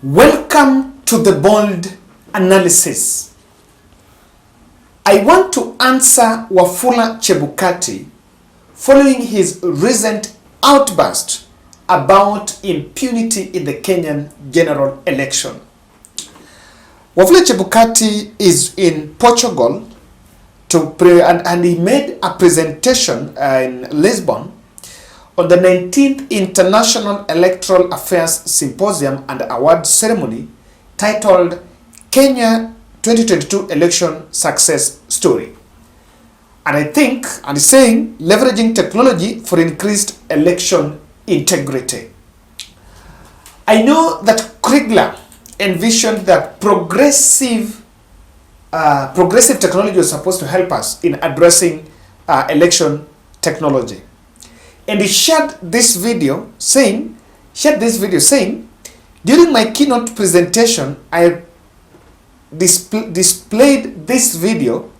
Welcome to the bold analysis. I want to answer Wafula Chebukati following his recent outburst about impunity in the Kenyan general election. Wafula Chebukati is in Portugal and he made a presentation in Lisbon on the 19th International Electoral Affairs Symposium and Award Ceremony titled Kenya 2022 Election Success Story. And he's saying leveraging technology for increased election integrity. I know that Kriegler envisioned that progressive technology was supposed to help us in addressing election technology. And he shared this video saying, during my keynote presentation, I displayed this video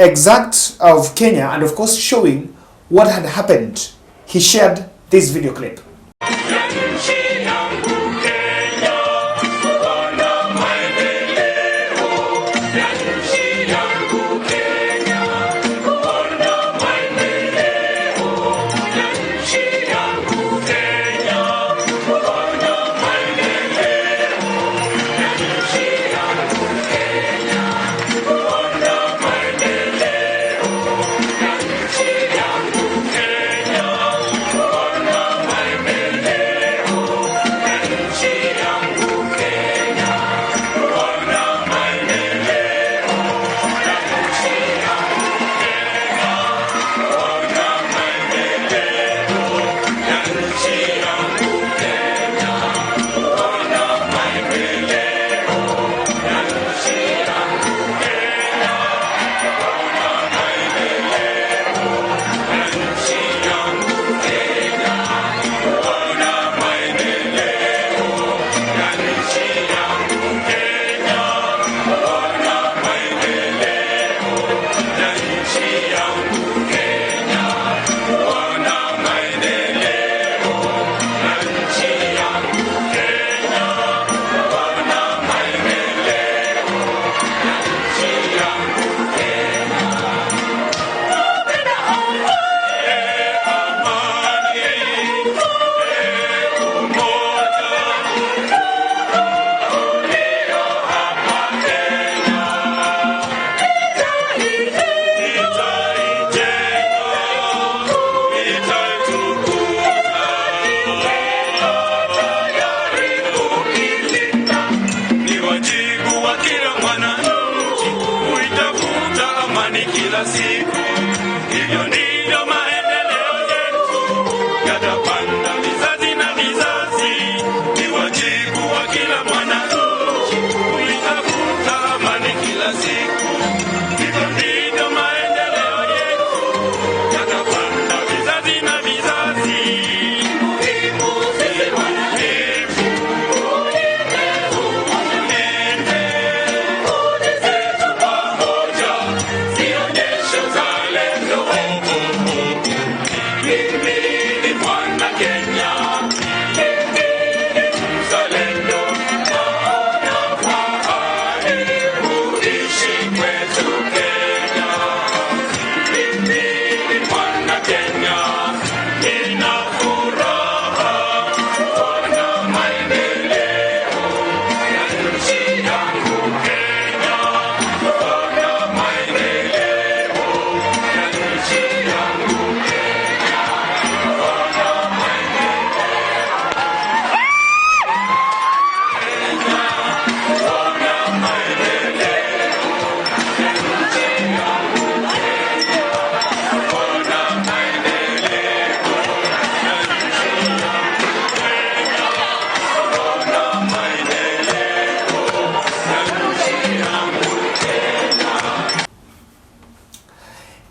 exact of Kenya and of course showing what had happened. He shared this video clip.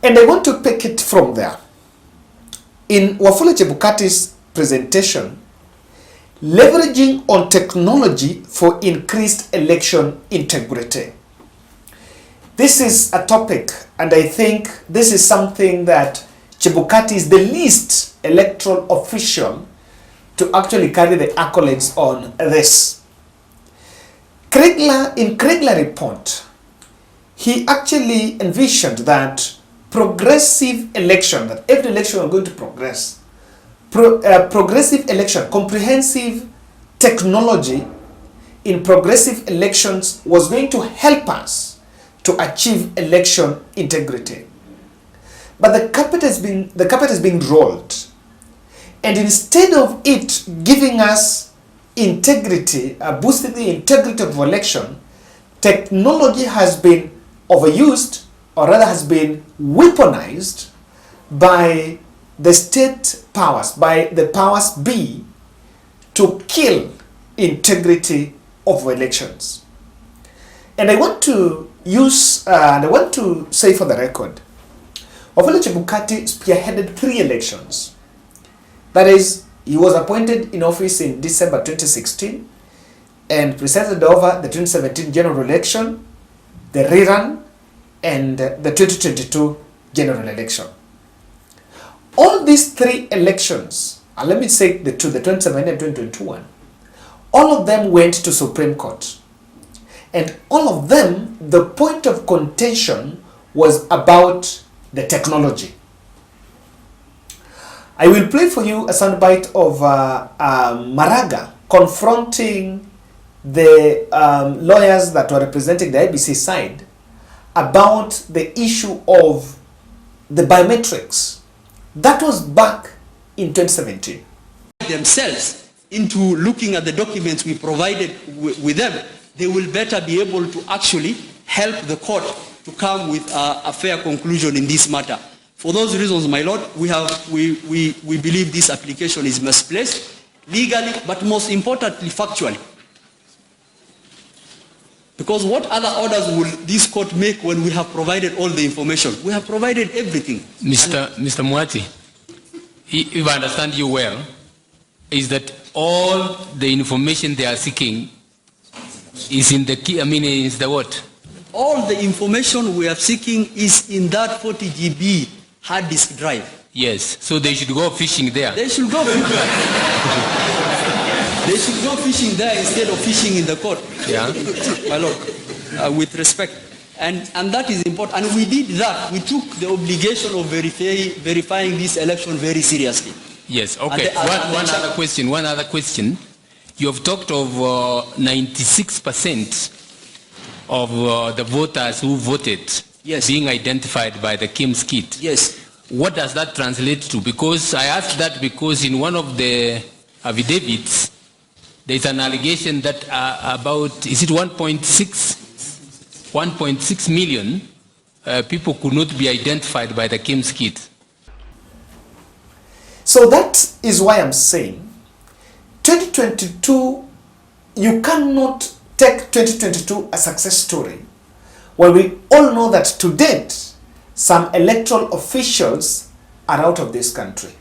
And I want to pick it from there. In Wafula Chebukati's presentation, leveraging on technology for increased election integrity. This is a topic, and I think this is something that Chebukati is the least electoral official to actually carry the accolades on this. In Kriegler report, he actually envisioned that progressive election, that every election are going to progress, progressive election, comprehensive technology in progressive elections was going to help us to achieve election integrity. But the carpet has been rolled, and instead of it giving us integrity, boosting the integrity of election, technology has been overused, or rather has been weaponized by the state powers, by the powers be, to kill integrity of elections. And I want to say for the record, Wafula Chebukati spearheaded 3 elections. That is, he was appointed in office in December 2016 and presided over the 2017 general election, the rerun, and the 2022 general election. All these 3 elections, and let me say the 2017 and 2021, all of them went to Supreme Court. And all of them, the point of contention was about the technology. I will play for you a soundbite of Maraga confronting the lawyers that were representing the IBC side about the issue of the biometrics. That was back in 2017. Themselves into looking at the documents we provided with them, they will better be able to actually help the court to come with a fair conclusion in this matter. For those reasons, my lord, we believe this application is misplaced legally, but most importantly, factually. Because what other orders will this court make when we have provided all the information? We have provided everything. Mr. Mwati, if I understand you well, is that all the information they are seeking is in the key, is the what? All the information we are seeking is in that 40 GB hard disk drive. Yes, so they should go fishing there. They should go fishing. They should go fishing there instead of fishing in the court. Yeah. My lord, with respect. And that is important. And we did that. We took the obligation of verifying this election very seriously. Yes, okay. One other question. You have talked of 96% of the voters who voted, yes, being identified by the KIMS kit. Yes. What does that translate to? Because I asked that because in one of the affidavits, there's an allegation that about, is it 1.6 million people could not be identified by the KIMS kit. So that is why I'm saying 2022, you cannot take 2022 a success story when we all know that to date, some electoral officials are out of this country.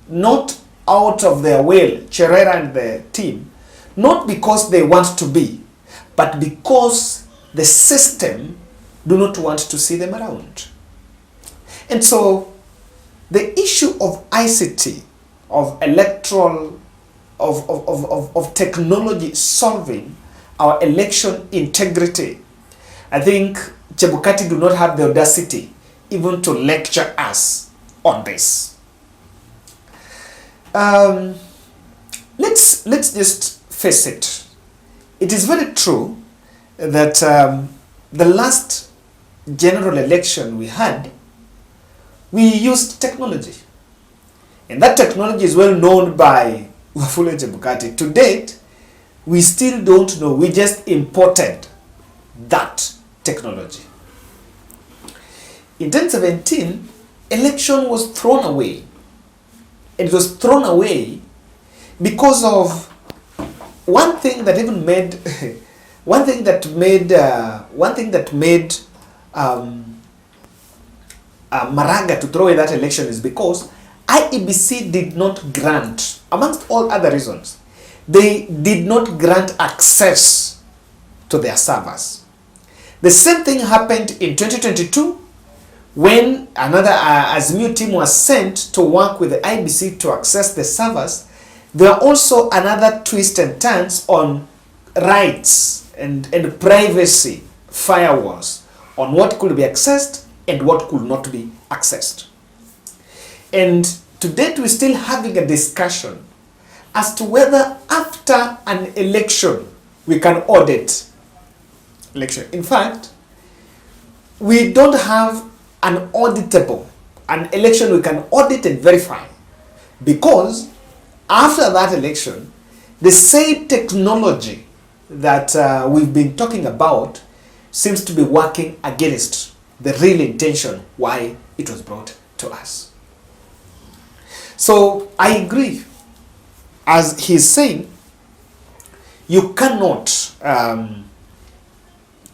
Not out of their will, Cherera and the team, not because they want to be, but because the system do not want to see them around. And so the issue of ICT, of electoral, of technology solving our election integrity, I think Chebukati do not have the audacity even to lecture us on this. Let's just face it. It is very true that the last general election we had, we used technology. And that technology is well known by Wafula Chebukati. To date, we still don't know. We just imported that technology. In 2017, election was thrown away. It was thrown away because of one thing that even made Maraga to throw away that election is because IEBC did not grant, amongst all other reasons, they did not grant access to their servers. The same thing happened in 2022 when another Azimio team was sent to work with the IBC to access the servers. There are also another twist and turns on rights and privacy firewalls on what could be accessed and what could not be accessed. And to date, we're still having a discussion as to whether after an election we can audit election. In fact, we don't have an election we can audit and verify, because after that election, the same technology that we've been talking about seems to be working against the real intention why it was brought to us. So I agree, as he's saying, you cannot,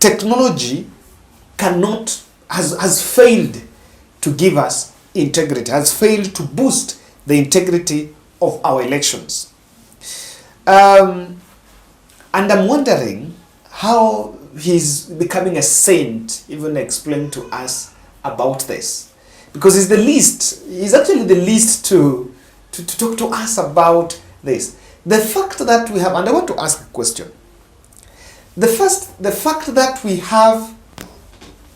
technology has failed to give us integrity, has failed to boost the integrity of our elections. And I'm wondering how he's becoming a saint, even explain to us about this. Because he's actually the least to talk to us about this. The fact that we have, and I want to ask a question. The fact that we have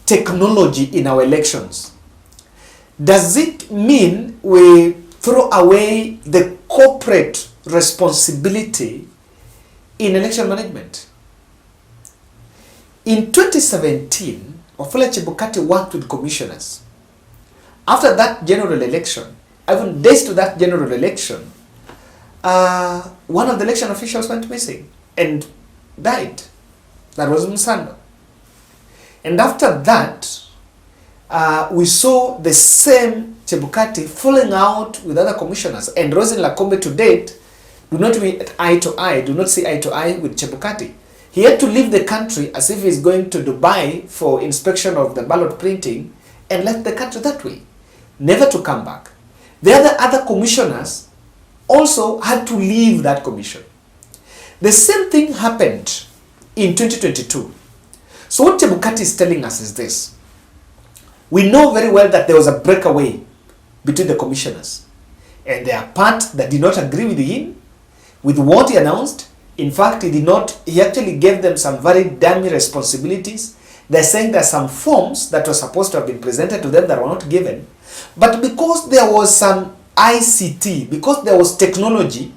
technology in our elections, does it mean we throw away the corporate responsibility in election management? In 2017, Wafula Chebukati worked with commissioners. After that general election, even days to that general election, one of the election officials went missing and died. That was Musando. And after that, we saw the same Chebukati falling out with other commissioners. And Rosin Lakombe to date do not see eye to eye with Chebukati. He had to leave the country as if he's going to Dubai for inspection of the ballot printing and left the country that way, never to come back. The other commissioners also had to leave that commission. The same thing happened in 2022. So what Chebukati is telling us is this. We know very well that there was a breakaway between the commissioners, and there are parts that did not agree with him, with what he announced. In fact, he actually gave them some very dummy responsibilities. They're saying there are some forms that were supposed to have been presented to them that were not given. But because there was some ICT, because there was technology,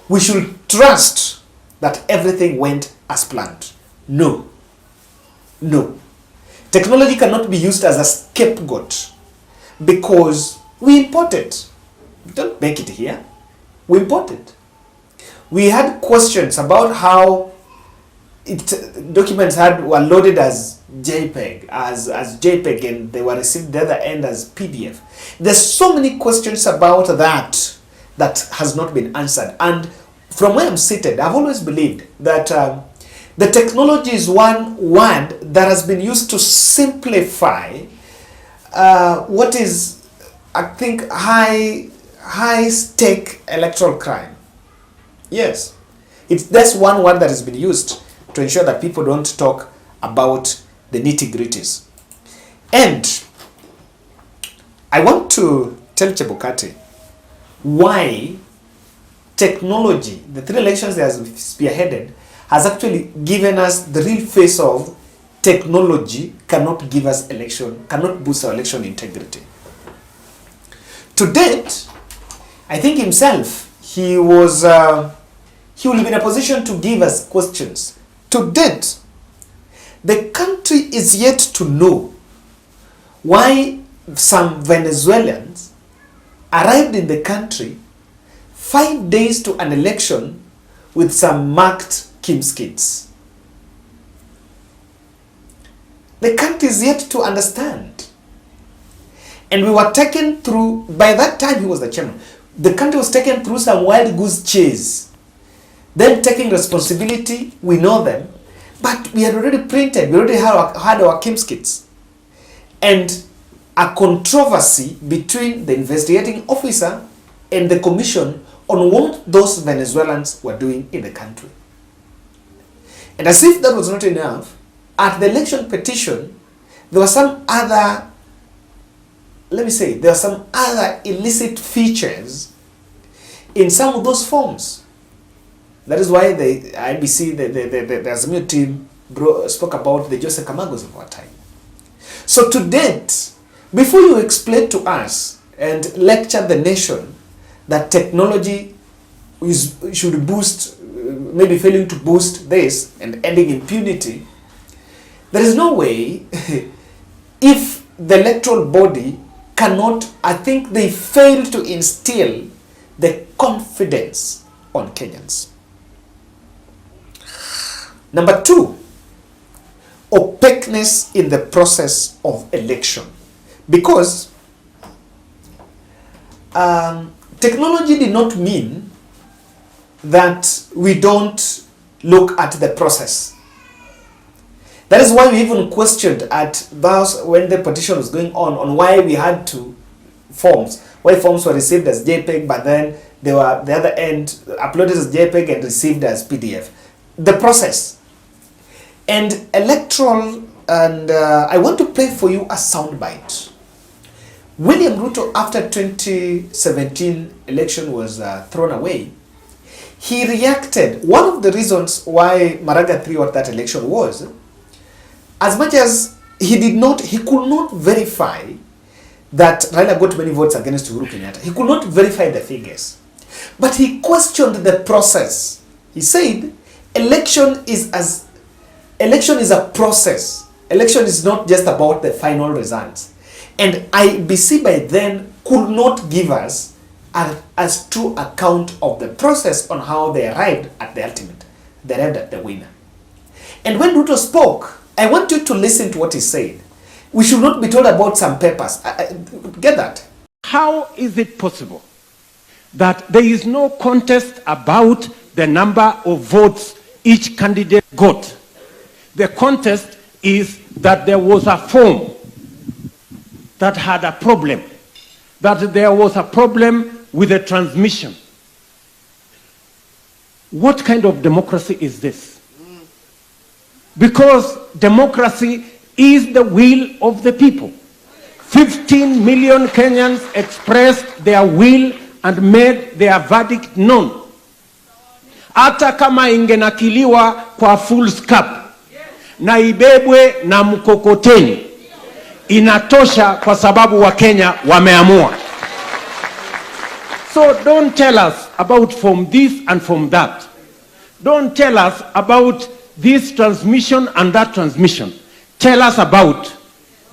we should trust that everything went as planned. No. Technology cannot be used as a scapegoat because we import it. We don't make it here. We import it. We had questions about how documents were loaded as JPEG, as JPEG, and they were received the other end as PDF. There's so many questions about that has not been answered. And from where I'm seated, I've always believed that the technology is one word that has been used to simplify what is, I think, high stake electoral crime. Yes, that's one word that has been used to ensure that people don't talk about the nitty-gritties. And I want to tell Chebukati why technology, the 3 elections that has spearheaded, has actually given us the real face of technology cannot give us election, cannot boost our election integrity. To date, I think himself, he will be in a position to give us questions. To date, the country is yet to know why some Venezuelans arrived in the country 5 days to an election with some marked Kim's kids. The country is yet to understand. And we were taken through, by that time he was the chairman, the country was taken through some wild goose chase. Then taking responsibility, we know them, but we had already printed, we already had our Kim's kids. And a controversy between the investigating officer and the commission on what those Venezuelans were doing in the country. And as if that was not enough, at the election petition, there were some other, there are some other illicit features in some of those forms. That is why the IBC, the Azimio team spoke about the Jose Camagos of our time. So to date, before you explain to us and lecture the nation that technology should boost, maybe failing to boost this and ending impunity, there is no way if the electoral body cannot, I think they failed to instill the confidence on Kenyans. Number two, opaqueness in the process of election. Because technology did not mean that we don't look at the process. That is why we even questioned at those when the petition was going on why we had to forms, why forms were received as JPEG, but then they were the other end uploaded as JPEG and received as PDF. The process and electoral, and I want to play for you a soundbite. William Ruto, after 2017 election was thrown away, he reacted. One of the reasons why Maraga threw out that election was, as much as he could not verify that Raila got many votes against Uhuru Kenyatta. He could not verify the figures. But he questioned the process. He said, election is a process. Election is not just about the final results. And IBC by then could not give us a true account of the process on how they arrived at the ultimate. They arrived at the winner. And when Ruto spoke, I want you to listen to what he said. We should not be told about some papers. Get that? How is it possible that there is no contest about the number of votes each candidate got? The contest is that there was a form that had a problem, that there was a problem with the transmission. What kind of democracy is this? Because democracy is the will of the people. 15 million Kenyans expressed their will and made their verdict known. Hata kama ingenakiliwa kwa full scap na ibebwe na mkokoteni, inatosha kwa sababu wa Kenya wameamua. So don't tell us about from this and from that. Don't tell us about this transmission and that transmission. Tell us about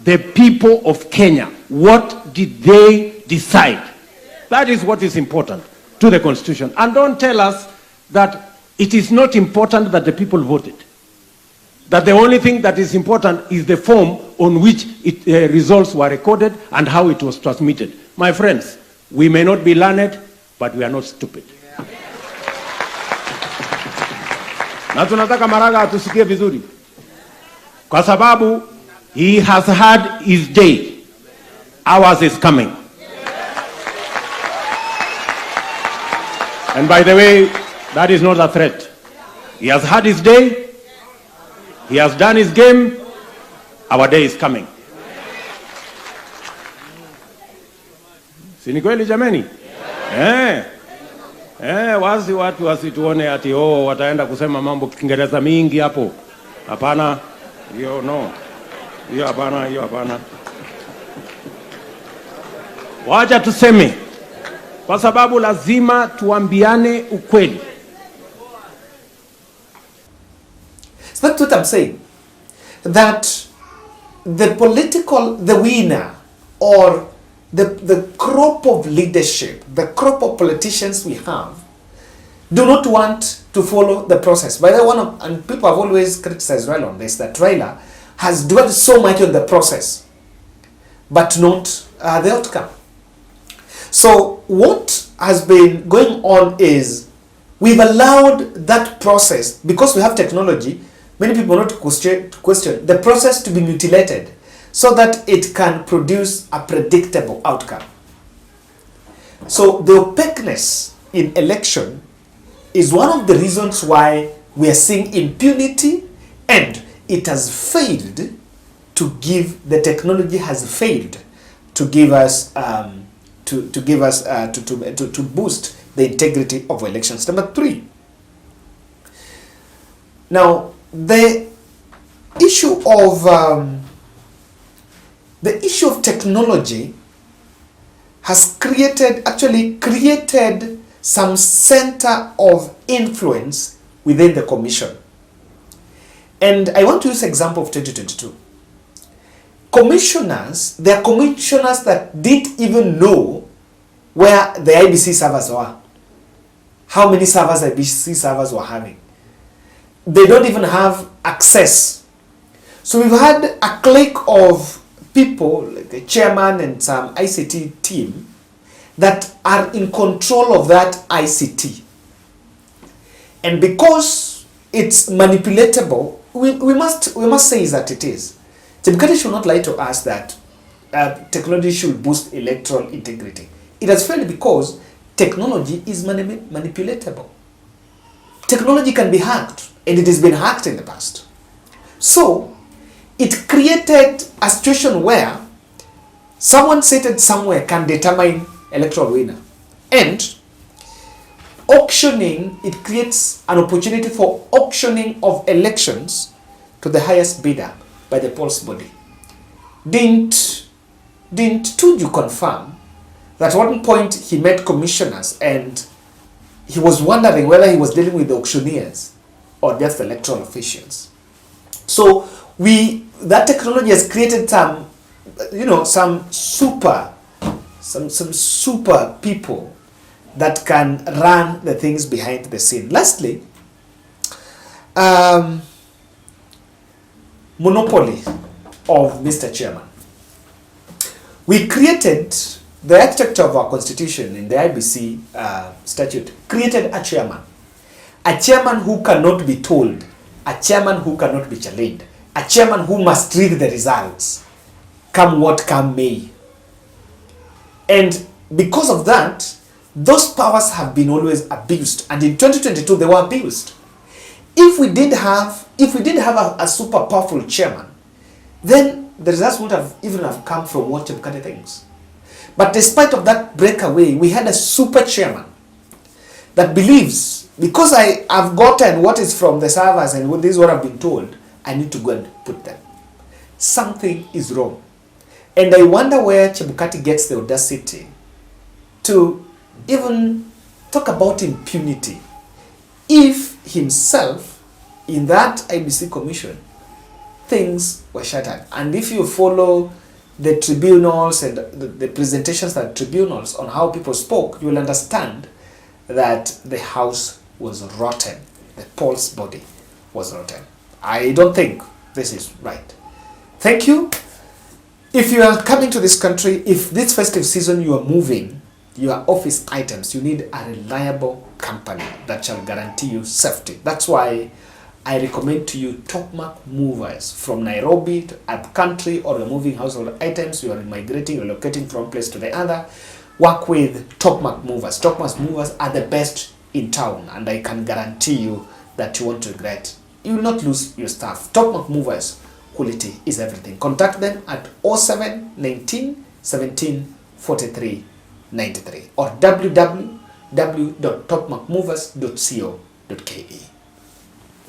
the people of Kenya. What did they decide? That is what is important to the Constitution. And don't tell us that it is not important that the people voted. That the only thing that is important is the form on which results were recorded and how it was transmitted. My friends, we may not be learned, but we are not stupid. Na tunataka Maraga atusikie vizuri. Kwa sababu he has had his day. Ours is coming. And by the way, that is not a threat. He has had his day. He has done his game. Our day is coming. Si ni kweli jameni? Wazi watu wasituone ati wataenda kusema mambo Kiingereza mingi hapo. Hapana. No. Hiyo hapana. Wacha tuseme. Kwa sababu lazima tuambiane ukweli. So that's what I'm saying. That the winner or the crop of leadership, the crop of politicians we have, do not want to follow the process. By the way, and people have always criticized Raila on this, that Raila has dwelt so much on the process, but not the outcome. So what has been going on is we've allowed that process, because we have technology, many people want to question the process to be mutilated so that it can produce a predictable outcome. So the opaqueness in election is one of the reasons why we are seeing impunity, and it has failed to give, the technology has failed to give us to boost the integrity of elections. Number three, Now, the issue of technology has created some center of influence within the commission. And I want to use the example of 2022. Commissioners, there are commissioners that didn't even know where the IBC servers were. How many servers IBC servers were having. They don't even have access. So we've had a clique of people, like the chairman and some ICT team, that are in control of that ICT. And because it's manipulatable, we must say that it is. Chebukati should not lie to us that technology should boost electoral integrity. It has failed because technology is manipulatable. Technology can be hacked, and it has been hacked in the past. So, it created a situation where someone seated somewhere can determine electoral winner. And auctioning, it creates an opportunity for auctioning of elections to the highest bidder by the polls body. Didn't Tuju confirm that at one point he met commissioners and he was wondering whether he was dealing with the auctioneers or just electoral officials? So that technology has created some super people that can run the things behind the scene. Lastly, monopoly of Mr. Chairman. We created, the architect of our constitution in the IBC statute created a chairman who cannot be told, a chairman who cannot be challenged, a chairman who must read the results, come what come may. And because of that, those powers have been always abused, and in 2022 they were abused. If we did have a super powerful chairman, then the results would have even have come from what Chebukati thinks. But despite of that breakaway, we had a super chairman that believes, because I have gotten what is from the servers and this is what I've been told, I need to go and put them. Something is wrong. And I wonder where Chebukati gets the audacity to even talk about impunity if himself in that IBC commission things were shattered. And if you follow the tribunals and the presentations at tribunals on how people spoke, you will understand that the house was rotten. The polls body was rotten. I don't think this is right. Thank you. If you are coming to this country, if this festive season you are moving your office items, you need a reliable company that shall guarantee you safety. That's why I recommend to you Topmark Movers from Nairobi to up country, or you're moving household items, you are migrating, you're locating from place to the other. Work with Topmark Movers. Topmark Movers are the best in town, and I can guarantee you that you won't regret. You will not lose your stuff. Topmark Movers, quality is everything. Contact them at 07 19 17 43 93 or www.topmarkmovers.co.ke.